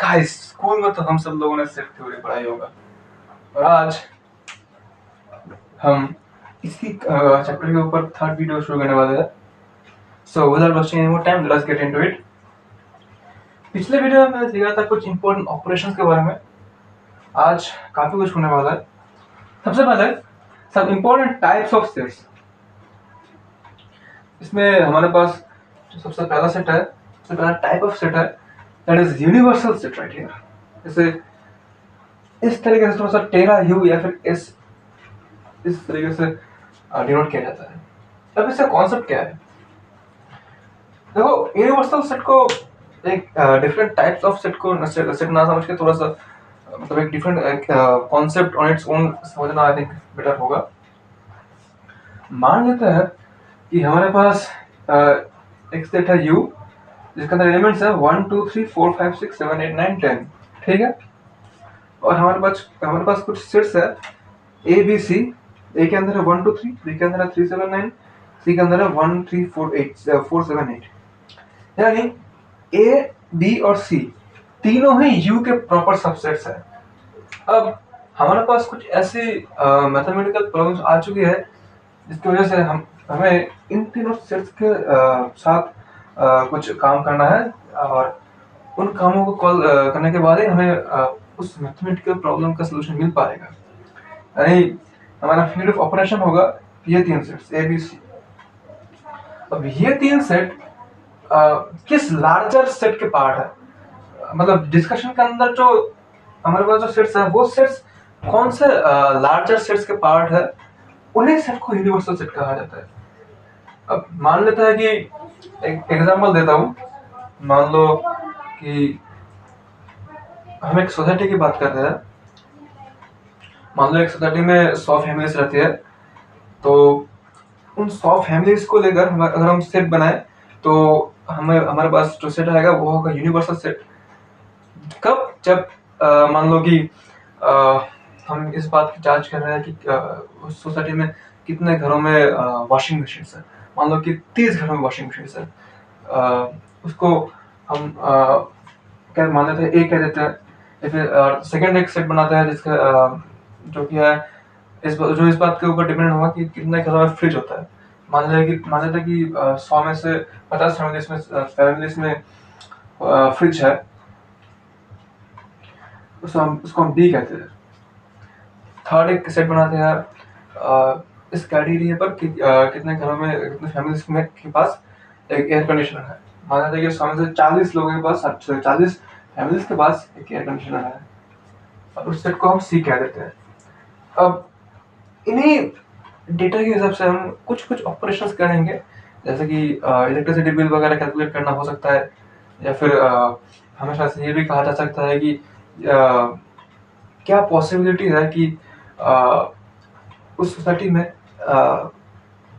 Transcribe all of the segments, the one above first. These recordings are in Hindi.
गाइस, स्कूल में तो हम सब लोगों ने सेट थ्योरी पढ़ाई होगा और आज हम इसी चैप्टर के ऊपर थर्ड वीडियो शुरू करने वाले हैं। So without wasting any more time, let's get into it. पिछले वीडियो में मैंने दिया था कुछ इंपॉर्टेंट ऑपरेशंस के बारे में। आज काफी कुछ होने वाला है। सबसे पहले सब इंपॉर्टेंट टाइप्स ऑफ सेट्स। इसमें हमारे पास जो सबसे पहला सेट है, सबसे पहला टाइप ऑफ सेट है, that is universal set right here. जैसे इस तरीके से थोड़ा सा टेरा यू या फिर इस तरीके से डिनोट किया जाता है। अब इसका कॉन्सेप्ट क्या है? देखो, यूनिवर्सल सेट को एक डिफरेंट टाइप्स ऑफ सेट को सेट ना समझ के थोड़ा सा मतलब एक different concept on its own समझना आई थिंक बेटर होगा। मान लेते हैं कि हमारे पास एक सेट है U जिसके अंदर एलिमेंट्स है 1 2 3 4 5 6 7 8 9 10, ठीक है। और हमारे पास कुछ सेट्स है A B C। A के अंदर है 1 2 3, B के अंदर है 3 7 9, C के अंदर है 1 3 4 8 4 7 8। यानी A B और C तीनों ही U के प्रॉपर सबसेट्स है। अब हमारे पास कुछ ऐसी मैथमेटिकल प्रॉब्लम्स आ चुकी है जिसकी वजह से हमें इन तीनों सेट्स के साथ कुछ काम करना है और उन कामों को कॉल करने के बाद ही हमें उस मैथमेटिकल प्रॉब्लम का सलूशन मिल पाएगा। यानी हमारा फील्ड ऑफ ऑपरेशन होगा ये तीन सेट्स A B C। अब ये तीन सेट किस लार्जर सेट के पार्ट है? मतलब डिस्कशन के अंदर जो हमारे पास जो सेट्स है वो सेट्स कौन से लार्जर सेट्स के पार्ट है, उन्हीं सेट को यूनिवर्सल सेट कहा जाता है। अब मान लेते हैं कि एक एग्जांपल देता हूँ। मान लो कि हम एक सोसाइटी की बात कर रहे हैं। मान लो एक सोसाइटी में 100 फैमिलीज रहती है, तो उन 100 फैमिलीज को लेकर अगर हम सेट बनाए तो हमारे पास जो सेट आएगा वो होगा यूनिवर्सल सेट। कब? जब मान लो कि हम इस बात की जांच कर रहे हैं कि उस सोसाइटी में कितने घरों में वॉशिंग मशीन है। मान लो कि 30 घरों में वॉशिंग मशीन है। उसको हम क्या मान लेते हैं, A कह देते हैं। या फिर सेकंड एक सेट बनाते हैं जिसका जो कि है इस बात के ऊपर डिपेंड होगा कि कितने घरों में फ्रिज होता है। मान लेते हैं कि 100 में से 50 फैमिलीज में फ्रिज है, उसको हम B कहते हैं। थर्ड एक सेट बनाते हैं इस कैटेगरी पर कितने घरों में कितने फैमिलीज के पास एक एयर कंडीशनर है। मान लेते हैं कि 100 में से 40 लोगों के पास 40 फैमिलीज के पास एक एयर कंडीशनर है और उस सेट को हम C कह देते हैं। अब इन्हीं डेटा के हिसाब से हम कुछ ऑपरेशंस करेंगे, जैसे कि इलेक्ट्रिसिटी बिल वगैरह कैलकुलेट करना हो सकता है, या फिर हमेशा से ये भी कहा जा सकता है कि क्या पॉसिबिलिटी है कि उस सोसाइटी में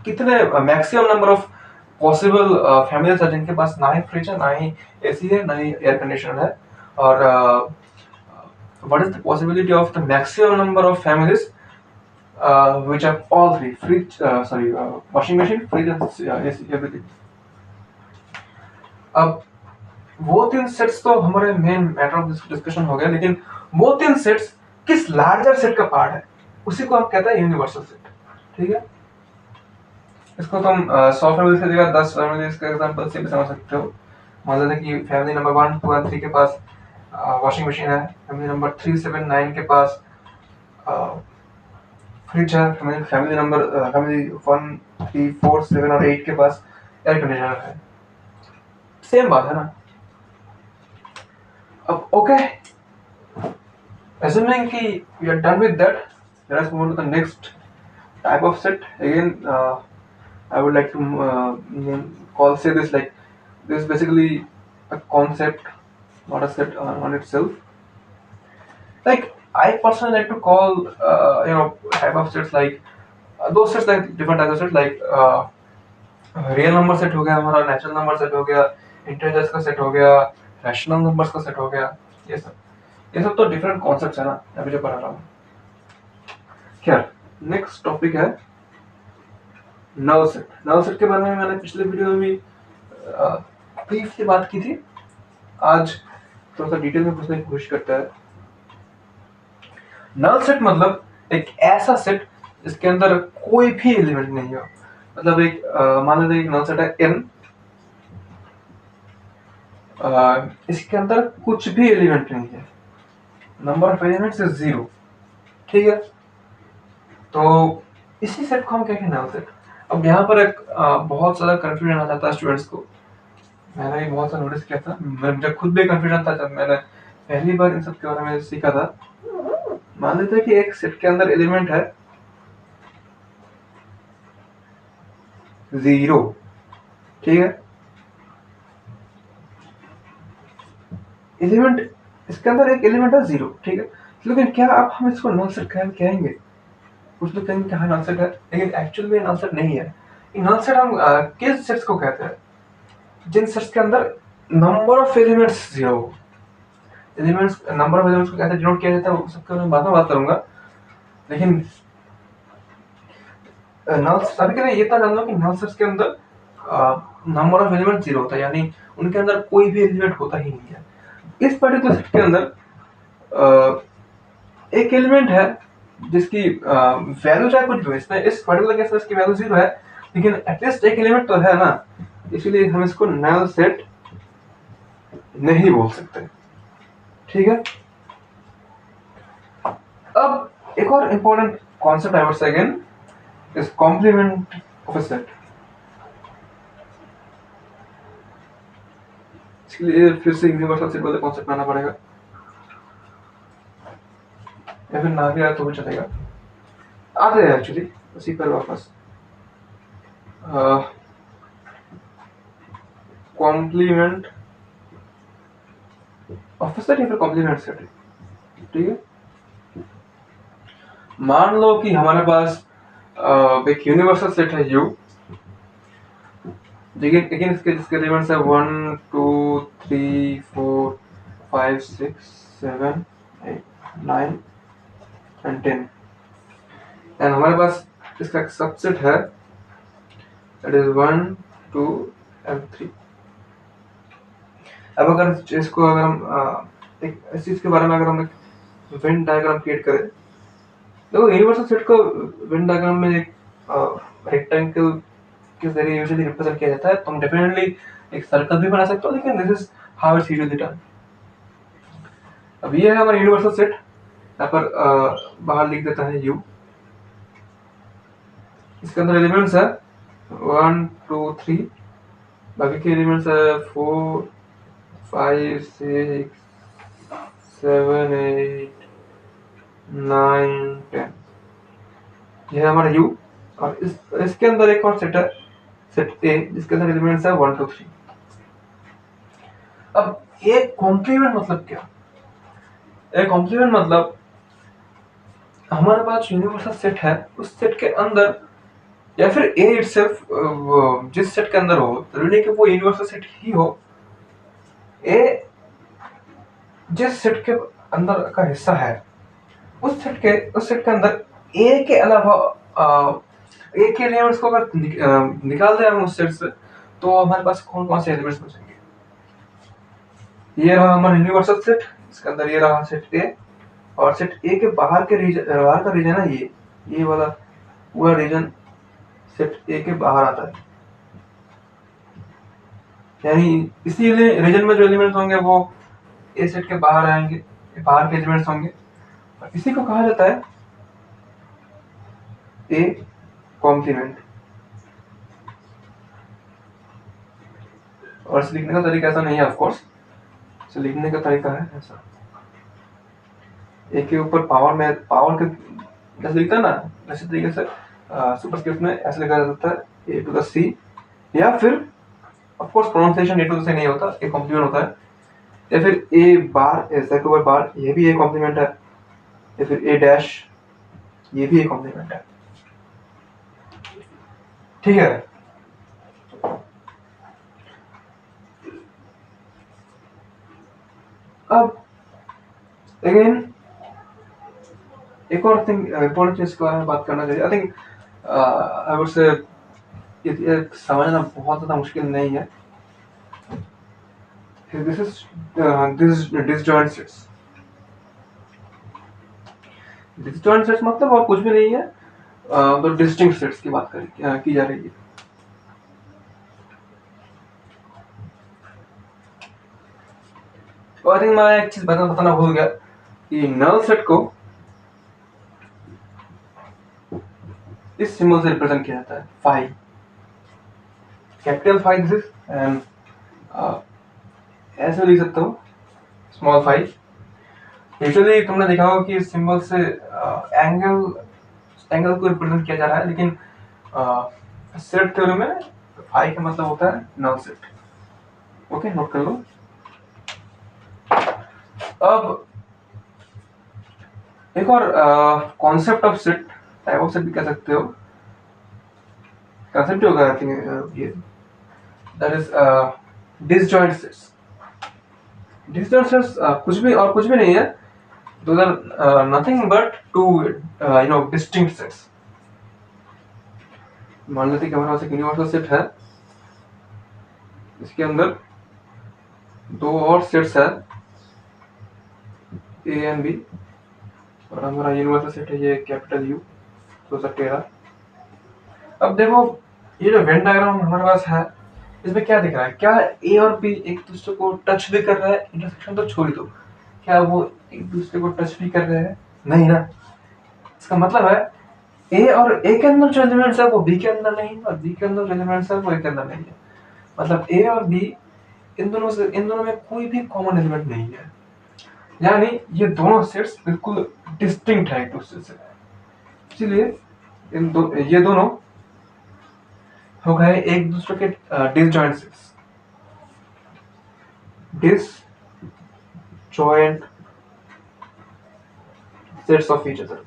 कितने maximum number of possible families है जिनके पास ना ही फ्रिज है, ना ही AC है, ना ही एयर कंडीशनर है। और what is the possibility of the maximum number of families which have all three: fridge, washing machine, fridge and AC, everything. अब वो तीन सेट्स तो हमारे मेन मैटर ऑफ डिस्कशन हो गया, लेकिन वो तीन सेट्स किस लार्जर सेट का पार्ट है उसी को हम कहते हैं यूनिवर्सल सेट, ठीक है। इसको तुम 100 फैमिलीज की जगह 10 फैमिलीज का एग्जांपल से भी समझ सकते हो। मान लेते हैं कि फैमिली नंबर 1 2 और 3 के पास वॉशिंग मशीन है, फैमिली नंबर 3 7 9 के पास फ्रिज है, फैमिली 1 3 4 7 और 8 के पास एयर कंडीशनर है। सेम बात है ना। अब ओके, assuming कि we are done with that, let us move on to the next type of set. Again, I would like to say this like this is basically a concept, not a set on itself. Like I personally like to call type of sets like those sets, like different types of sets, like real number set हो गया, हमारा नेचुरल नंबर सेट हो गया, इंटीजर्स का सेट हो गया, रैशनल नंबर्स का सेट हो गया। ये सब तो डिफरेंट कॉन्सेप्ट्स है ना, अभी जो पढ़ा रहा हूँ। खैर, नेक्स्ट टॉपिक है नल सेट। नल सेट के बारे में मैंने पिछले वीडियो में भी ब्रीफली बात की थी। आज थोड़ा सा डिटेल में पूछने की कोशिश करता है। नल सेट मतलब एक ऐसा सेट जिसके अंदर कोई भी एलिमेंट नहीं हो। मतलब एक मान लेते एक नल सेट है n, इसके अंदर कुछ भी एलिमेंट नहीं है, नंबर ऑफ एलिमेंट्स इज 0, ठीक है। तो इसी सेट को हम कहेंगे नल सेट। अब यहाँ पर एक बहुत ज़्यादा कंफ्यूजन आ जाता है स्टूडेंट्स को। मैंने भी बहुत सा नोटिस किया था, मुझे खुद भी कंफ्यूजन था जब मैंने पहली बार इन सब के बारे में सीखा था। मान लेते हैं कि एक सेट के अंदर एलिमेंट है 0, ठीक है। एलिमेंट, इसके अंदर एक एलिमेंट है 0, ठीक है। लेकिन क्या आप हम इसको नल सेट कहेंगे? कुछ लोग कहेंगे कि हाँ नल सेट है, लेकिन एक्चुअल में नल सेट नहीं है। नल सेट हम किस सेट्स को कहते हैं? जिन सेट्स के अंदर नंबर ऑफ एलिमेंट्स 0 हो। एलिमेंट्स, नंबर ऑफ एलिमेंट्स को कैसे डिनोट किया जाता है वो सबके बारे में बाद में बात करूंगा। लेकिन नल सभी के लिए ये जान लो कि नल सेट्स के अंदर नंबर ऑफ एलिमेंट 0 होता है, यानी उनके अंदर कोई भी एलिमेंट होता ही नहीं है। इस पर्टिकुलर सेट के अंदर एक एलिमेंट है जिसकी वैल्यू चाहे कुछ भी, इसमें इस पर्टिकुलर केस में इसकी वैल्यू 0 है, लेकिन एटलीस्ट एक एलिमेंट तो है ना, इसलिए हम इसको नल सेट नहीं बोल सकते, ठीक है। अब एक और important concept I would say again is complement of a set. इसके लिए फिर से यूनिवर्सल सेट वाला कॉन्सेप्ट लाना पड़ेगा, या फिर ना भी आया तो भी चलेगा। आते हैं एक्चुअली उसी पर वापस। कॉम्प्लीमेंट ऑफ अ सेट या फिर कॉम्प्लीमेंट सेट, ठीक है। मान लो कि हमारे पास एक यूनिवर्सल सेट है U, लेकिन इसके एलिमेंट्स है 1 2 3 4 5 6 7 8 9 एंड 10, एंड हमारे पास इसका एक सबसेट है दैट इज 1 2 एंड 3। अब अगर इसको अगर हम एक इस चीज के बारे में अगर हम एक वेन डायग्राम क्रिएट करें, देखो यूनिवर्सल सेट को वेन डायग्राम में एक रेक्टेंगल के जरिए यूजुअली रिप्रेजेंट किया जाता है। तो हम डेफिनेटली एक सर्कल भी बना सकते हो, लेकिन this is how it's usually done. अब ये है हमारा यूनिवर्सल सेट, यहाँ पर बाहर लिख देता है U। इसके अंदर एलिमेंट्स है 1 2 3, बाकी के एलिमेंट्स है 4 5 6 7 8 9 10। यह है हमारा U। और इसके अंदर एक और सेट है सेट A, जिसके अंदर एलिमेंट्स है 1 2 3। अब एक कॉम्प्लीमेंट मतलब क्या? एक कॉम्प्लीमेंट मतलब हमारे पास यूनिवर्सल सेट है, उस सेट के अंदर या फिर A इटसेल्फ जिस सेट के अंदर हो, जरूरी कि वो यूनिवर्सल सेट ही हो, A जिस सेट के अंदर का हिस्सा है, उस सेट के अंदर A के अलावा A के एलिमेंट्स को अगर निकाल दें हम उस सेट से, तो हमारे पास कौन कौन से एलिमेंट्स बचेंगे? ये रहा हमारा यूनिवर्सल सेट, इसके अंदर ये रहा सेट A, और सेट A के बाहर का रीजन है ये वाला पूरा रीजन सेट A के बाहर आता है। यानी इसी रीजन में जो एलिमेंट्स होंगे वो A सेट के बाहर आएंगे, बाहर के एलिमेंट्स होंगे, और इसी को कहा जाता है A कॉम्प्लीमेंट। और इसे लिखने का तरीका ऐसा नहीं है, ऑफ कोर्स इसे लिखने का तरीका है ऐसा, A के ऊपर पावर के जैसे लिखता है ना, वैसे तरीके से सुपरस्क्रिप्ट में ऐसे लिखा जाता है A to the C, या फिर of course pronunciation A to the C नहीं होता, A कॉम्प्लीमेंट होता है, या फिर A बार ऐसा के ऊपर बार, ये भी A कॉम्प्लीमेंट है, या फिर A डैश, ये भी A कॉम्प्लीमेंट है, ठीक है। अब अगेन एक और थिंग इंपॉर्टेंट चीज के बारे में बात करना चाहिए। आई थिंक आई वुड से ये समझना बहुत ज़्यादा मुश्किल नहीं है। This is this disjoint sets. Disjoint sets मतलब और कुछ भी नहीं है, तो डिस्टिंक्ट सेट्स की बात की जा रही है। तो आई थिंक मैं एक चीज बताना भूल गया कि नल सेट को इस सिंबल से रिप्रेजेंट किया जाता है, phi, capital phi this is, and ऐसे लिख सकते हो स्मॉल फाई। यूजुअली तुमने देखा होगा कि इस सिंबल से एंगल को रिप्रेजेंट किया जा रहा है, लेकिन सेट थ्योरी में फाई का मतलब होता है नल सेट। ओके, नोट कर लो। अब एक और concept of set, type of set भी कह सकते हो, कंसेप्ट होगा आई थिंक ये, that is disjoint sets. Disjoint sets कुछ भी और कुछ भी नहीं है, those are nothing but two distinct sets। मान लेते कि हमारे पास एक यूनिवर्सल सेट है, इसके अंदर दो और सेट्स है ए एंड बी, और हमारा यूनिवर्सल सेट है ये कैपिटल यू, तो टेरा। अब देखो ये जो वेन डायग्राम हमारे पास है, इसमें क्या दिख रहा है? क्या ए और बी एक दूसरे को टच भी कर रहा है? इंटरसेक्शन तो छोड़ दो, क्या वो एक दूसरे को टच भी कर रहे हैं? नहीं ना। इसका मतलब है ए और ए के अंदर जो एलिमेंट्स है वो बी के अंदर नहीं है, और बी के अंदर जो एलिमेंट्स है वो ए के अंदर नहीं है। मतलब ए और बी इन दोनों में कोई भी कॉमन एलिमेंट नहीं है, यानी ये दोनों सेट्स बिल्कुल डिस्टिंक्ट है एक दूसरे से। इसलिए ये दोनों हो गए एक दूसरे के disjoint sets, disjoint sets of each other.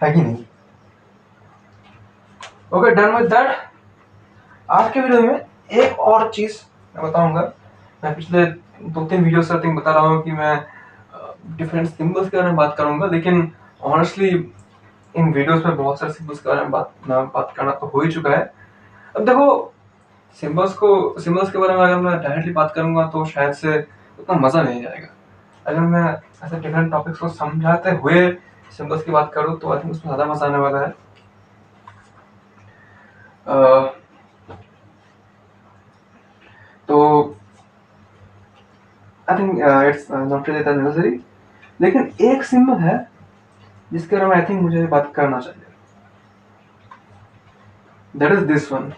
है कि नहीं? Okay, done with that. आज के वीडियो में एक और चीज मैं बताऊंगा। मैं पिछले 2-3 वीडियो से बता रहा हूँ कि मैं डिफरेंट सिंबल्स के बारे में बात करूंगा, लेकिन ऑनेस्टली इन वीडियोस में बहुत सारे सिंबल्स के बारे में बात करना तो हो ही चुका है। अब देखो, सिंबल्स के बारे में अगर मैं डायरेक्टली बात करूंगा तो शायद से उतना मजा नहीं आएगा। अगर मैं ऐसे डिफरेंट टॉपिक्स को समझाते हुए सिंबल्स की बात करूँ तो आई थिंक उसमें ज्यादा मजा आने वाला है। तो I think it's not really that necessary, लेकिन एक सिंबल है जिसके बारे में आई थिंक मुझे बात करना चाहिए, that is this one.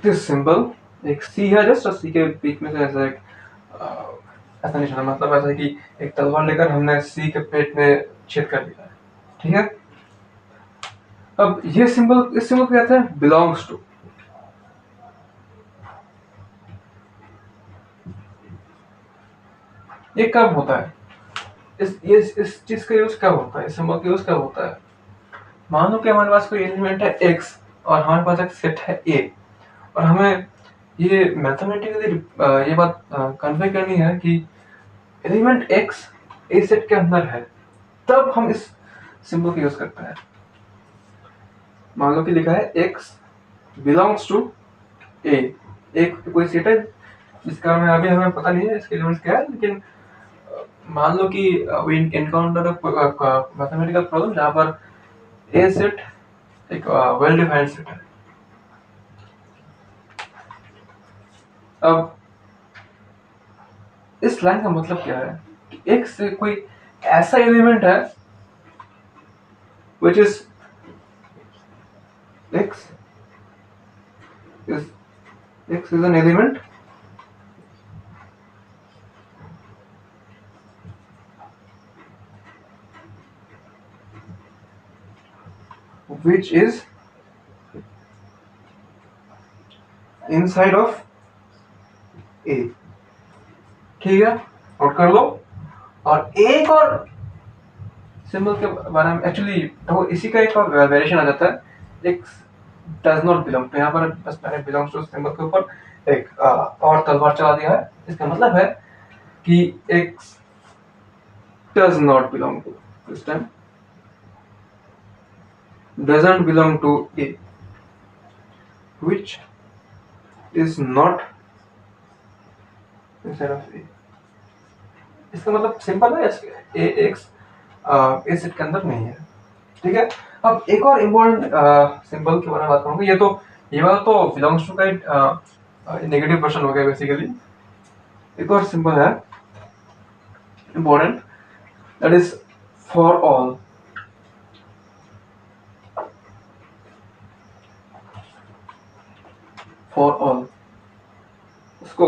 This symbol एक सी है, जस्ट सी के बीच में से ऐसा एक ऐसा निशान, मतलब ऐसा कि एक तलवार लेकर हमने सी के पेट में छेद कर दिया है, ठीक है। अब ये सिंबल, इस सिंबल को कहते हैं बिलोंग्स टू। ये कब होता है? इस चीज का यूज कब होता है? इस सिंबल का यूज कब होता है? मान लो कि हमारे पास कोई एलिमेंट है x और हमारे पास एक सेट है a, और हमें ये मैथमेटिकली ये बात कन्वे करनी है कि एलिमेंट x a सेट के अंदर है, तब हम इस सिंबल का यूज करते हैं। मान लो कि लिखा है x बिलोंग्स टू a, एक कोई सेट है जिसका हमें पता नहीं है इसके एलिमेंट्स क्या है, लेकिन मान लो कि वी एनकाउंटर मैथमेटिकल प्रॉब्लम जहां पर ए सेट एक वेल डिफाइंड सेट है। अब इस लाइन का मतलब क्या है कि एक से कोई ऐसा एलिमेंट है which is x is an element which is inside of a, ठीक है, नोट कर लो। और एक और सिंबल के बारे में एक्चुअली तो इसी का एक और वेरिएशन आ जाता है, x डज नॉट बिलोंग, तो यहाँ पर बस मैंने बिलोंग्स टू सिंबल के ऊपर एक और तलवार चला दिया है। इसका मतलब है कि x does not belong to, this time doesn't belong to A, which is not inside of A। इसका मतलब सिंपल है, x ए सेट के अंदर नहीं है। ठीक है, अब एक और इम्पोर्टेंट सिंबल के बारे में बात करूंगा। ये वाला तो बिलोंग्स टू का नेगेटिव वर्जन हो गया बेसिकली। एक और सिंबल है important, that is for all. For all, उसको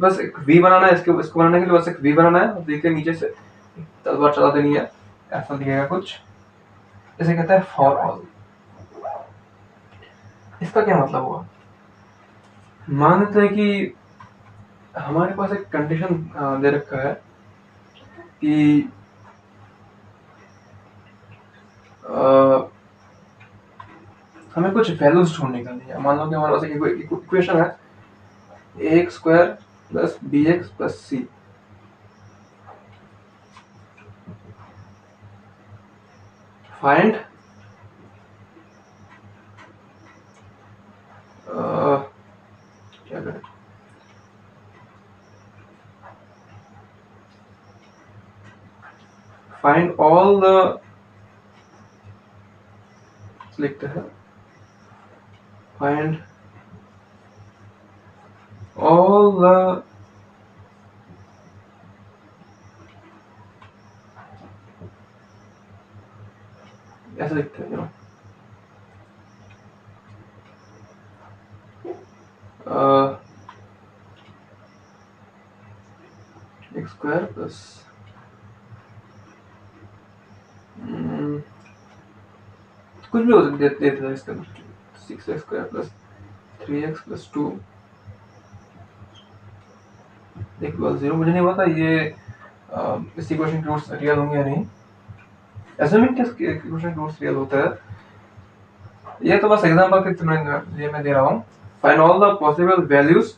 बस एक वी बनाना है, इसको बनाने के लिए बस एक वी बनाना है और वी के नीचे से तलवार चला देनी है, ऐसा दिखेगा कुछ, इसे कहते हैं फॉर ऑल। इसका क्या मतलब हुआ? मान लेते हैं कि हमारे पास एक कंडीशन दे रखा है कि हमें कुछ वैल्यूज ढूंढ निकालनी है। मान लो कि हमारे पास एक इक्वेशन है ax square plus bx plus c। Find क्या करें, फाइंड ऑल द, लिखते हैं फाइंड ऑल द ऐसे लिखते हैं एक्स स्क्वायर प्लस कुछ भी हो सकता है, देते हैं इसका 6x square plus 3x plus 2 0। मुझे नहीं पता ये इस इक्वेशन के रूट्स रियल होंगे या नहीं, असूमिंग कि इसके इक्वेशन के रूट्स रियल होता है। ये तो बस एग्जांपल के लिए मैं दे रहा हूँ। Find all the possible values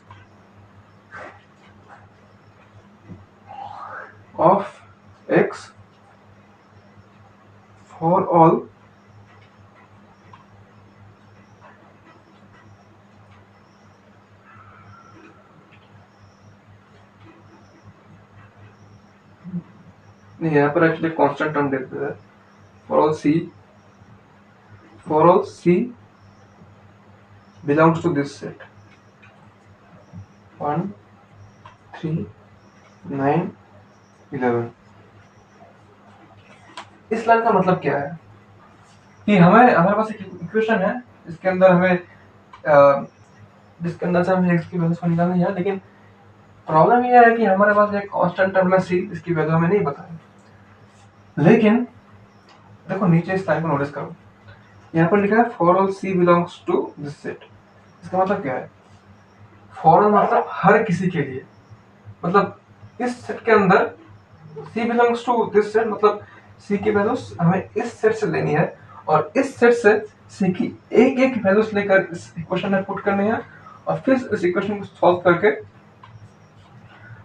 of x for all नहीं, यहाँ पर एक्चुअली कांस्टेंट टर्म देते हैं। For all c belongs to this set 1 3 9 11। इस लाइन का मतलब क्या है कि हमारे पास एक इक्वेशन है जिसके अंदर से हमें x की वैल्यूज को निकालनी है, लेकिन प्रॉब्लम यह है कि हमारे पास एक कांस्टेंट टर्म है c, इसकी वैल्यू हमें नहीं पता है। लेकिन देखो नीचे इस लाइन को नोटिस करो, यहाँ पर लिखा है for all c belongs to this set. इसका मतलब क्या है? फॉर ऑल मतलब हर किसी के लिए, मतलब इस सेट के अंदर c belongs to this set, मतलब c की वैल्यूज हमें इस सेट से लेनी है और इस सेट से c की एक एक वैल्यूज लेकर इस इक्वेशन में पुट करनी है और फिर इस इक्वेशन को सॉल्व करके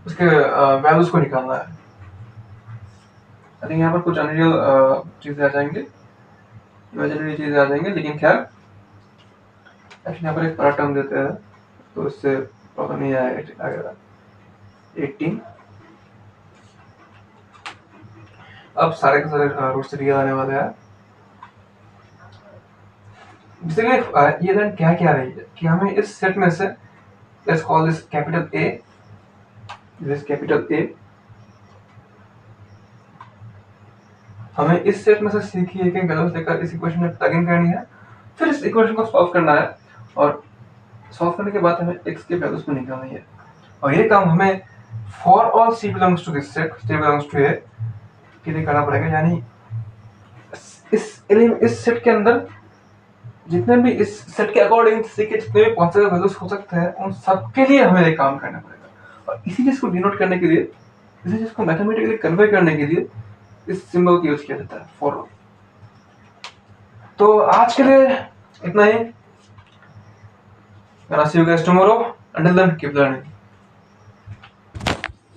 उसके वैल्यूज को निकालना है। आई थिंक यहाँ पर कुछ अनरियल चीजें आ जाएंगी, इमेजिनरी चीजें आ जाएंगी, लेकिन खैर एक्चुअली यहाँ पर एक बड़ा टर्म देते हैं तो इससे प्रॉब्लम नहीं आएगा। 18 अब सारे के सारे रूट्स रियल आने वाले हैं। बेसिकली ये लाइन क्या क्या रही है कि हमें इस सेट में से, let's call this capital A, this capital A, हमें इस सेट में से c की एक एक वैल्यूज लेकर इस इक्वेशन में प्लग इन करनी है, फिर इस इक्वेशन को सॉल्व करना है और सॉल्व करने के बाद हमें x के वैल्यूज को निकालनी है। और ये काम हमें for all c belongs to this set, c belongs to A के लिए करना पड़ेगा। यानी इस सेट के अंदर जितने भी इस सेट के अकॉर्डिंग c के जितने भी पॉसिबल वैल्यूज हो सकते हैं उन सबके लिए हमें एक काम करना पड़ेगा। और इसी चीज को डिनोट करने के लिए, इसी चीज को मैथमेटिकली कन्वे करने के लिए इस सिंबल का यूज किया जाता है, फॉर ऑल। तो आज के लिए इतना ही। And I'll see you guys tomorrow. Until then, keep learning.